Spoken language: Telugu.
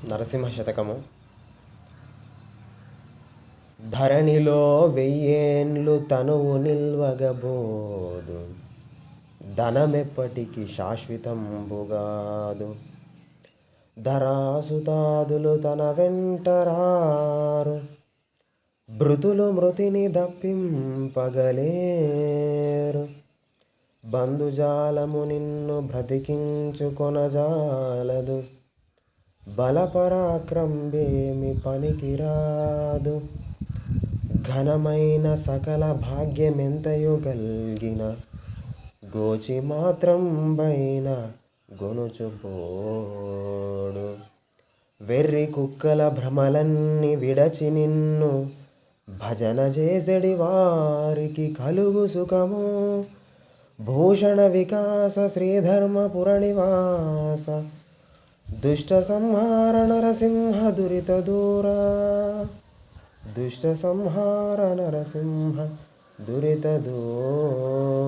నరసింహ శతకము. ధరణిలో వెయ్యేండ్లు తనువు నిల్వగబోదు, ధనమెప్పటికి శాశ్వతంబుగాదు. ధరాసుతాదులు తన వెంటరారు, భృతులు మృతిని దప్పింపగలేరు. బంధుజాలము నిన్ను బ్రతికించుకొనజాలదు, బలపరాక్రంబేమి పనికిరాదు. ఘనమైన సకల భాగ్యమెంతయు గల్గిన, గోచి మాత్రం బైన గొనుచుపోడు. వెర్రి కుక్కల భ్రమలన్నీ విడచి నిన్ను భజన చేసెడి వారికి కలుగు సుఖము. భూషణ వికాస శ్రీధర్మపుర నివాస, దుష్ట సంహార నరసింహ దురిత దూరా. దుష్ట సంహార నరసింహ దురిత దూరా.